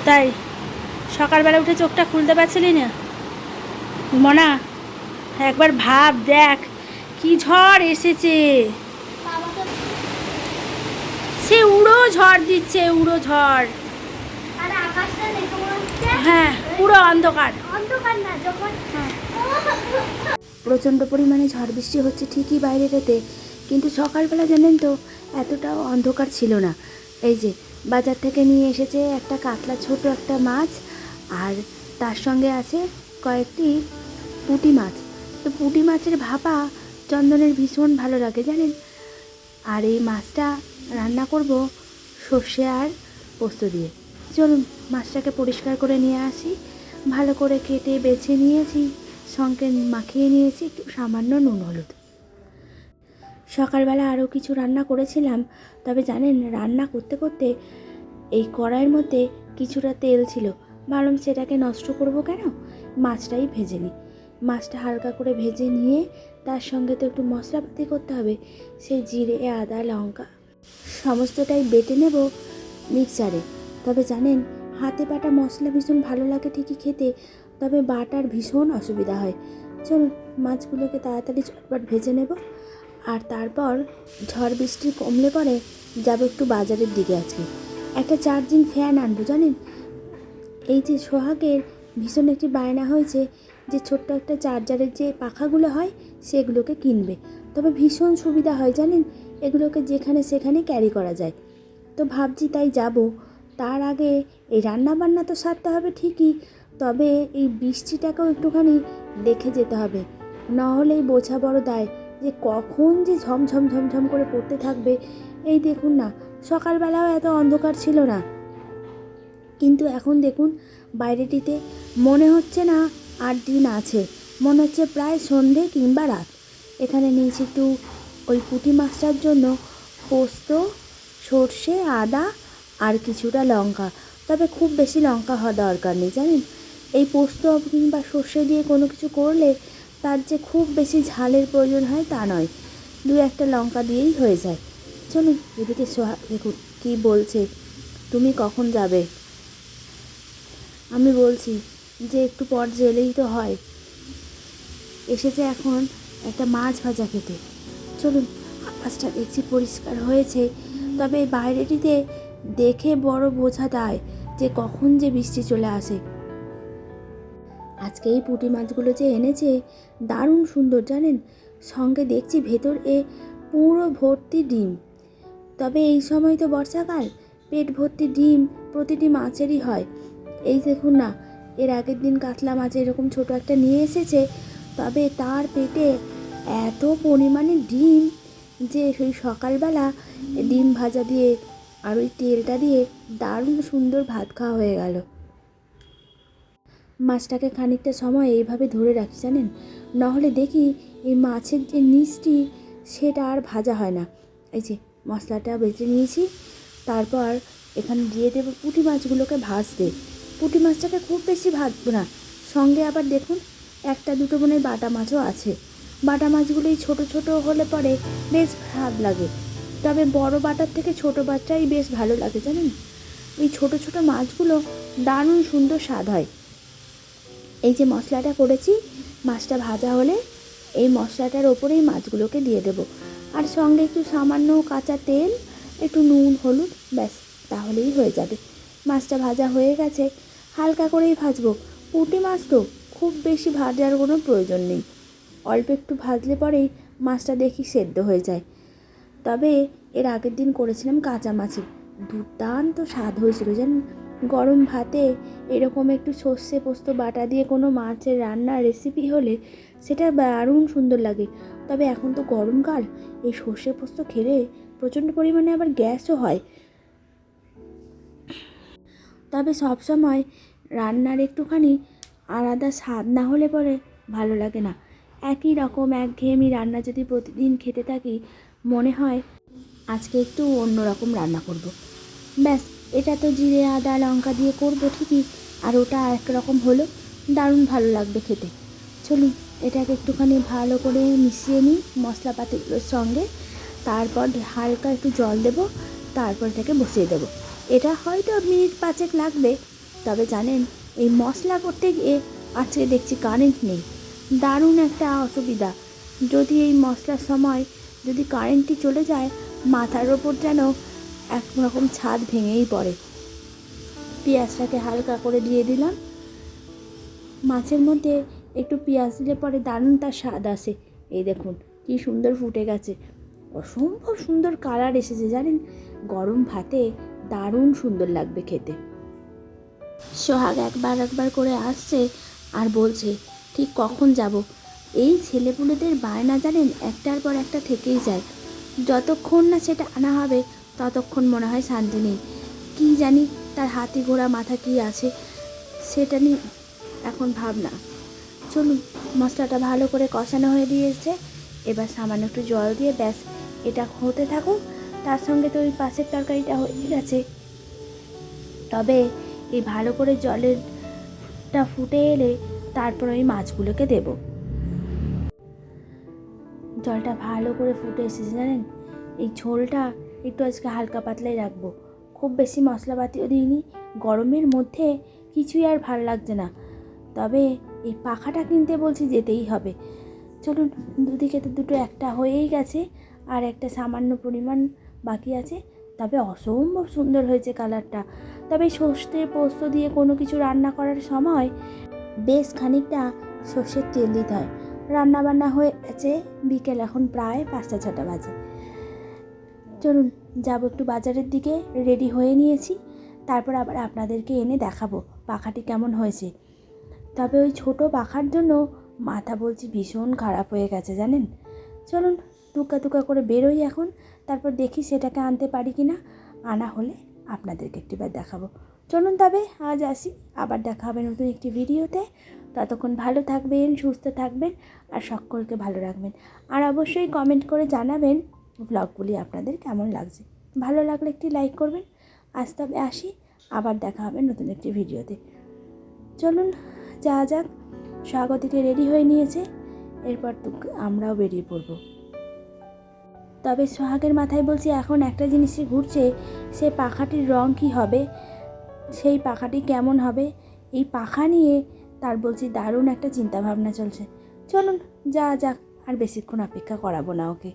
তাই সকালবেলা উঠে চোখটা খুলতে পারছিলি না মনা? একবার ভাব, দেখ কি ঝড় এসেছে। সে উড়ো ঝড় দিচ্ছে, উড়ো ঝড়। হ্যাঁ, পুরো অন্ধকার। প্রচণ্ড পরিমাণে ঝড় বৃষ্টি হচ্ছে ঠিকই বাইরেটাতে, কিন্তু সকালবেলা জানেন তো এতটাও অন্ধকার ছিল না। এই যে বাজার থেকে নিয়ে এসেছে একটা কাতলা, ছোট একটা মাছ, আর তার সঙ্গে আছে কয়েকটি পুঁটি মাছ। তো পুঁটি মাছের ভাপা চন্দনের ভীষণ ভালো লাগে জানেন। আর এই মাছটা রান্না করব সর্ষে আর পোস্ত দিয়ে। চলুন মাছটাকে পরিষ্কার করে নিয়ে আসি। ভালো করে কেটে বেছে নিয়েছি, সঙ্গে মাখিয়ে নিয়েছি একটু সামান্য নুন হলুদ। সকালবেলা আরও কিছু রান্না করেছিলাম, তবে জানেন রান্না করতে করতে এই কড়াইয়ের মধ্যে কিছুটা তেল ছিল। ভাবলাম সেটাকে নষ্ট করব কেন, মাছটাই ভেজে নিই। মাছটা হালকা করে ভেজে নিয়ে তার সঙ্গে তো একটু মশলাপাতি করতে হবে। সেই জিরে, আদা, লঙ্কা সমস্তটাই বেটে নেব মিক্সারে। তবে জানেন হাতে বাটা মশলা ভীষণ ভালো লাগে ঠিকই খেতে, তবে বাটার ভীষণ অসুবিধা হয়। চলুন মাছগুলোকে তাড়াতাড়ি চটপট ভেজে নেব। আর তারপর ঝড় বৃষ্টি কমলে পরে যাবো একটু বাজারের দিকে। আজকে একটা চার্জিং ফ্যান আনবো জানেন। এই যে সোহাগের ভীষণ একটি বায়না হয়েছে যে ছোট্ট একটা চার্জারের যে পাখাগুলো হয় সেগুলোকে কিনবে। তবে ভীষণ সুবিধা হয় জানেন, এগুলোকে যেখানে সেখানে ক্যারি করা যায়। তো ভাবছি তাই যাব। তার আগে এই রান্না বান্না তো সারতে হবে ঠিকই, তবে এই বৃষ্টিটাকেও একটুখানি দেখে যেতে হবে। নাহলেই বোঝা বড় দায় যে কখন যে ঝমঝম ঝমঝম করে পড়তে থাকবে। এই দেখুন না, সকালবেলাও এত অন্ধকার ছিল না, কিন্তু এখন দেখুন বাইরেটিতে মনে হচ্ছে না 8 দিন আছে, মনে হচ্ছে প্রায় সন্ধে কিংবা রাত। এখানে নিয়েছি একটু ওই পুঁটি মাছটার জন্য পোস্ত, সর্ষে, আদা আর কিছুটা লঙ্কা। তবে খুব বেশি লঙ্কা হওয়া দরকার নেই জানেন। এই পোস্ত কিংবা সর্ষে দিয়ে কোনো কিছু করলে তার যে খুব বেশি ঝালের প্রয়োজন হয় তা নয়, 2-1টা লঙ্কা দিয়েই হয়ে যায়। চলুন এদিকে দেখুন কী বলছে, তুমি কখন যাবে? আমি বলছি যে একটু পর জেলেই তো হয়। এসেছে এখন একটা মাছ ভাজা খেতে। চলুন আকাশটা দেখছি পরিষ্কার হয়েছে, তবে বাইরেটিতে দেখে বড় বোঝা দেয় যে কখন যে বৃষ্টি চলে আসে। আজকে এই পুঁটি মাছগুলো যে এনেছে দারুণ সুন্দর জানেন, সঙ্গে দেখছি ভেতর পুরো ভর্তি ডিম। তবে এই সময় তো বর্ষাকাল, পেট ভর্তি ডিম প্রতিটি মাছেরই হয়। এই দেখুন না, এর আগের দিন কাতলা মাছ এরকম ছোট একটা নিয়ে এসেছে, তবে তার পেটে এত পরিমাণে ডিম যে সেই সকালবেলা ডিম ভাজা দিয়ে আর ওই তেলটা দিয়ে দারুণ সুন্দর ভাত খাওয়া হয়ে গেল। মাছটাকে খানিকটা সময় এইভাবে ধরে রাখি জানেন, নাহলে দেখি এই মাছের যে নিচটি সেটা আর ভাজা হয় না। এই যে মশলাটা বেটে নিয়েছি, তারপর এখানে দিয়ে দেবো পুঁটি মাছগুলোকে ভাজতে। পুঁটি মাছটাকে খুব বেশি ভাজবো না, সঙ্গে আবার দেখুন 1-2টো মনের বাটা মাছও আছে। বাটা মাছগুলোই ছোট ছোট হলে পরে বেশ স্বাদ লাগে, তবে বড় বাটার থেকে ছোট বাটাই বেশ ভালো লাগে জানেন। এই ছোট ছোট মাছগুলো দারুণ সুন্দর স্বাদ হয়। এই যে মশলাটা করেছি, মাছটা ভাজা হলে এই মশলাটার ওপরেই মাছগুলোকে দিয়ে দেব, আর সঙ্গে একটু সামান্য কাঁচা তেল, একটু নুন হলুদ, ব্যাস তাহলেই হয়ে যাবে। মাছটা ভাজা হয়ে গেছে, হালকা করেই ভাজবো। পুঁটি মাছ তো খুব বেশি ভাজার কোনো প্রয়োজন নেই, অল্প একটু ভাজলে পরেই মাছটা দেখি সেদ্ধ হয়ে যায়। তবে এর আগের দিন করেছিলাম কাঁচা মাছের, দুর্দান্ত স্বাদ হয়েছিল জানেন। গরম ভাতে এরকম একটু সর্ষে পোস্ত বাটা দিয়ে কোনো মাছের রান্নার রেসিপি হলে সেটা দারুণ সুন্দর লাগে। তবে এখন তো গরমকাল, এই সর্ষে পোস্ত খেলে প্রচণ্ড পরিমাণে আবার গ্যাসও হয়। তবে সবসময় রান্নার একটুখানি আলাদা স্বাদ না হলে পরে ভালো লাগে না। একই রকম একঘেয়েমি রান্না যদি প্রতিদিন খেতে থাকি, মনে হয় আজকে একটু অন্যরকম রান্না করব। ব্যাস, এটা তো জিরে আদা লঙ্কা দিয়ে করবো ঠিকই, আর ওটা একরকম হলো, দারুণ ভালো লাগবে খেতে। চলুন এটাকে একটুখানি ভালো করে মিশিয়ে নিই মশলাপাতিগুলোর সঙ্গে, তারপর হালকা একটু জল দেব, তারপর এটাকে বসিয়ে দেবো। এটা হয়তো মিনিট 5 লাগবে। তবে জানেন, এই মশলা করতে গিয়ে আজকে দেখছি কারেন্ট নেই। দারুণ একটা অসুবিধা। যদি এই মশলার সময় যদি কারেন্টটি চলে যায়, মাথার ওপর যেন একরকম ছাদ ভেঙেই পড়ে। পেঁয়াজটাকে হালকা করে দিয়ে দিলাম। মাছের মধ্যে একটু পেঁয়াজ দিলে পরে দারুণ তার স্বাদ আসে। এই দেখুন কি সুন্দর ফুটে গেছে, অসম্ভব সুন্দর কালার এসেছে জানেন। গরম ভাতে দারুণ সুন্দর লাগবে খেতে। সোহাগ একবার করে আসছে আর বলছে ঠিক কখন যাব। এই ছেলেপুলেদের বায়না জানেন একটার পর একটা থেকেই যায়। যতক্ষণ না সেটা আনা হবে ততক্ষণ মনে হয় শান্তি নেই। কী জানি তার হাতি ঘোড়া মাথা কি আছে, সেটা নিয়ে এখন ভাবনা। চলুন, মশলাটা ভালো করে কষানো হয়ে দিয়েছে। এবার সামান্য একটু জল দিয়ে ব্যাস এটা হতে থাকুক। তার সঙ্গে তো ওই পাশের তরকারিটা হয়ে গেছে। তবে এই ভালো করে জলেরটা ফুটে এলে তারপর ওই মাছগুলোকে দেব। জলটা ভালো করে ফুটে এসেছে জানেন। এই ঝোলটা একটু আজকে হালকা পাতলাই রাখবো, খুব বেশি মশলাপাতিও দিইনি। গরমের মধ্যে কিছুই আর ভাল লাগছে না। তবে এই পাখাটা কিনতে বলছি, যেতেই হবে। চলুন, দুদিকে তো দুটো একটা হয়েই গেছে, আর একটা সামান্য পরিমাণ বাকি আছে। তবে অসম্ভব সুন্দর হয়েছে কালারটা। তবে সর্ষে পোস্ত দিয়ে কোনো কিছু রান্না করার সময় বেশ খানিকটা সর্ষের তেল দিতে হয়। রান্নাবান্না হয়ে গেছে, বিকেল এখন প্রায় 5টা-6টা বাজে। চলুন যাবো একটু বাজারের দিকে, রেডি হয়ে নিয়েছি। তারপর আবার আপনাদেরকে এনে দেখাবো পাখাটি কেমন হয়েছে। তবে ওই ছোটো পাখার জন্য মাথা বলছি ভীষণ খারাপ হয়ে গেছে জানেন। চলুন দুকা করে বেরোই এখন, তারপর দেখি সেটাকে আনতে পারি কি না। আনা হলে আপনাদেরকে একটিবার দেখাবো। চলুন তবে আজ আসি, আবার দেখা হবে নতুন একটি ভিডিওতে। ততক্ষণ ভালো থাকবেন, সুস্থ থাকবেন, আর সকলকে ভালো রাখবেন। আর অবশ্যই কমেন্ট করে জানাবেন ব্লগগুলি আপনাদের কেমন লাগছে। ভালো লাগলে একটি লাইক করবেন। আজ তবে আসি, আবার দেখা হবে নতুন একটি ভিডিওতে। চলুন যাক, স্বাগতিকে রেডি হয়ে নিয়েছে, এরপর তো আমরাও বেরিয়ে পড়ব। তবে সোহাগের মাথায় বলছি এখন একটা জিনিসই ঘুরছে, সে পাখাটির রং কী হবে, সেই পাখাটি কেমন হবে, এই পাখা নিয়ে তার বলছি দারুণ একটা চিন্তাভাবনা চলছে। চলুন যাক, আর বেশিক্ষণ অপেক্ষা করাবো না ওকে।